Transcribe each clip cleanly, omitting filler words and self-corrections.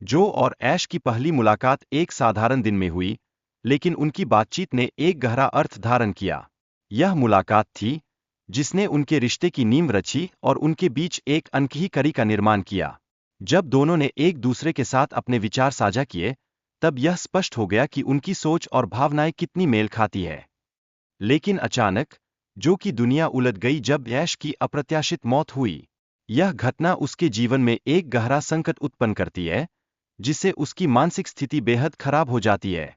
जो और ऐश की पहली मुलाकात एक साधारण दिन में हुई, लेकिन उनकी बातचीत ने एक गहरा अर्थ धारण किया। यह मुलाकात थी जिसने उनके रिश्ते की नींव रची और उनके बीच एक अनकही कड़ी का निर्माण किया। जब दोनों ने एक दूसरे के साथ अपने विचार साझा किए, तब यह स्पष्ट हो गया कि उनकी सोच और भावनाएं कितनी मेल खाती है। लेकिन अचानक जो की दुनिया उलट गई जब ऐश की अप्रत्याशित मौत हुई। यह घटना उसके जीवन में एक गहरा संकट उत्पन्न करती है, जिससे उसकी मानसिक स्थिति बेहद खराब हो जाती है।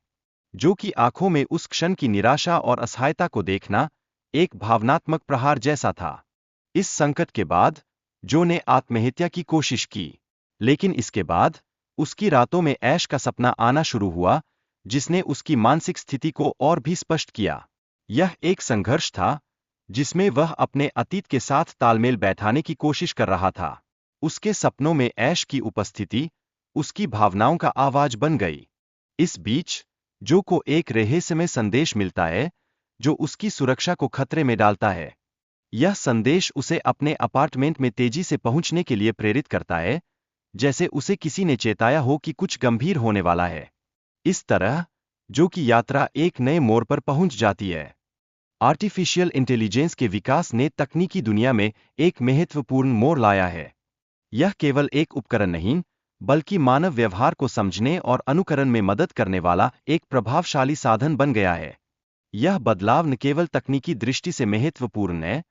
जो की आंखों में उस क्षण की निराशा और असहायता को देखना एक भावनात्मक प्रहार जैसा था। इस संकट के बाद जो ने आत्महत्या की कोशिश की, लेकिन इसके बाद उसकी रातों में ऐश का सपना आना शुरू हुआ, जिसने उसकी मानसिक स्थिति को और भी स्पष्ट किया। यह एक संघर्ष था जिसमें वह अपने अतीत के साथ तालमेल बैठाने की कोशिश कर रहा था। उसके सपनों में ऐश की उपस्थिति उसकी भावनाओं का आवाज बन गई। इस बीच जो को एक रहस्यमय संदेश मिलता है जो उसकी सुरक्षा को खतरे में डालता है। यह संदेश उसे अपने अपार्टमेंट में तेजी से पहुंचने के लिए प्रेरित करता है, जैसे उसे किसी ने चेताया हो कि कुछ गंभीर होने वाला है। इस तरह जो की यात्रा एक नए मोड़ पर पहुंच जाती है। आर्टिफिशियल इंटेलिजेंस के विकास ने तकनीकी दुनिया में एक महत्वपूर्ण मोड़ लाया है। यह केवल एक उपकरण नहीं, बल्कि मानव व्यवहार को समझने और अनुकरण में मदद करने वाला एक प्रभावशाली साधन बन गया है। यह बदलाव न केवल तकनीकी दृष्टि से महत्वपूर्ण है,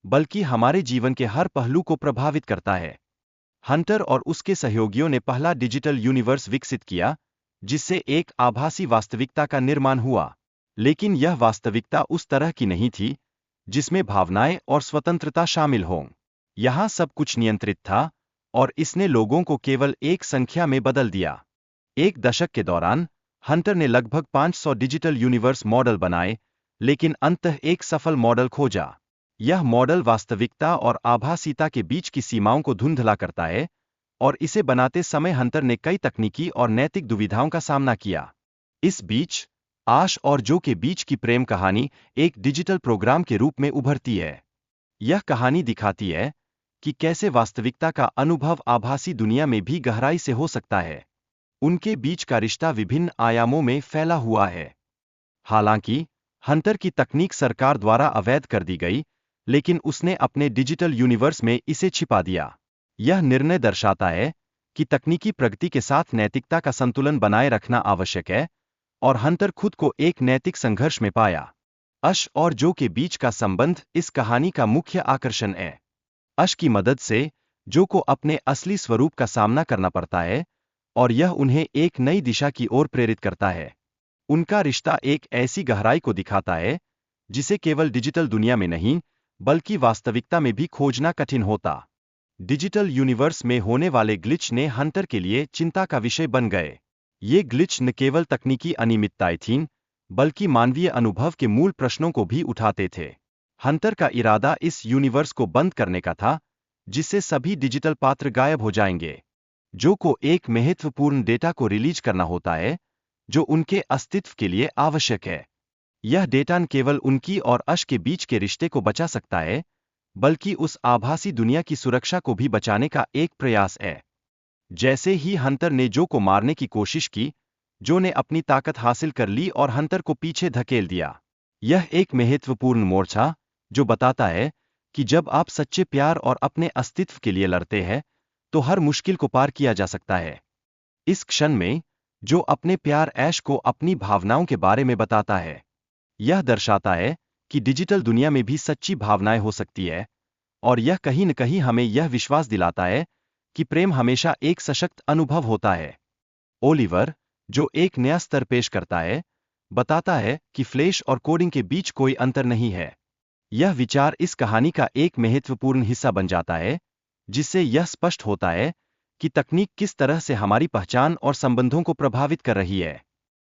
बल्कि हमारे जीवन के हर पहलू को प्रभावित करता है। हंटर और उसके सहयोगियों ने पहला डिजिटल यूनिवर्स विकसित किया, जिससे एक आभासी वास्तविकता का निर्माण हुआ। लेकिन यह वास्तविकता उस तरह की नहीं थी जिसमें भावनाएं और स्वतंत्रता शामिल हों। यहां सब कुछ नियंत्रित था और इसने लोगों को केवल एक संख्या में बदल दिया। एक दशक के दौरान हंटर ने लगभग 500 डिजिटल यूनिवर्स मॉडल बनाए, लेकिन अंततः एक सफल मॉडल खोजा। यह मॉडल वास्तविकता और आभासीता के बीच की सीमाओं को धुंधला करता है, और इसे बनाते समय हंटर ने कई तकनीकी और नैतिक दुविधाओं का सामना किया। इस बीच आश और जो के बीच की प्रेम कहानी एक डिजिटल प्रोग्राम के रूप में उभरती है। यह कहानी दिखाती है कि कैसे वास्तविकता का अनुभव आभासी दुनिया में भी गहराई से हो सकता है। उनके बीच का रिश्ता विभिन्न आयामों में फैला हुआ है। हालांकि हंटर की तकनीक सरकार द्वारा अवैध कर दी गई, लेकिन उसने अपने डिजिटल यूनिवर्स में इसे छिपा दिया। यह निर्णय दर्शाता है कि तकनीकी प्रगति के साथ नैतिकता का संतुलन बनाए रखना आवश्यक है, और हंटर खुद को एक नैतिक संघर्ष में पाया। अश और जो के बीच का संबंध इस कहानी का मुख्य आकर्षण है। अश की मदद से जो को अपने असली स्वरूप का सामना करना पड़ता है, और यह उन्हें एक नई दिशा की ओर प्रेरित करता है। उनका रिश्ता एक ऐसी गहराई को दिखाता है जिसे केवल डिजिटल दुनिया में नहीं, बल्कि वास्तविकता में भी खोजना कठिन होता। डिजिटल यूनिवर्स में होने वाले ग्लिच ने हंटर के लिए चिंता का विषय बन गए। ये ग्लिच न केवल तकनीकी अनियमितताएं थीं, बल्कि मानवीय अनुभव के मूल प्रश्नों को भी उठाते थे। हंटर का इरादा इस यूनिवर्स को बंद करने का था, जिससे सभी डिजिटल पात्र गायब हो जाएंगे। जो को एक महत्वपूर्ण डेटा को रिलीज करना होता है, जो उनके अस्तित्व के लिए आवश्यक है। यह डेटा न केवल उनकी और अश के बीच के रिश्ते को बचा सकता है, बल्कि उस आभासी दुनिया की सुरक्षा को भी बचाने का एक प्रयास है। जैसे ही हंटर ने जो को मारने की कोशिश की, जो ने अपनी ताकत हासिल कर ली और हंटर को पीछे धकेल दिया। यह एक महत्वपूर्ण मोड़ था, जो बताता है कि जब आप सच्चे प्यार और अपने अस्तित्व के लिए लड़ते हैं, तो हर मुश्किल को पार किया जा सकता है। इस क्षण में जो अपने प्यार ऐश को अपनी भावनाओं के बारे में बताता है। यह दर्शाता है कि डिजिटल दुनिया में भी सच्ची भावनाएं हो सकती है, और यह कहीं न कहीं हमें यह विश्वास दिलाता है कि प्रेम हमेशा एक सशक्त अनुभव होता है। ओलिवर, जो एक नया स्तर पेश करता है, बताता है कि फ्लैश और कोडिंग के बीच कोई अंतर नहीं है। यह विचार इस कहानी का एक महत्वपूर्ण हिस्सा बन जाता है, जिससे यह स्पष्ट होता है कि तकनीक किस तरह से हमारी पहचान और संबंधों को प्रभावित कर रही है।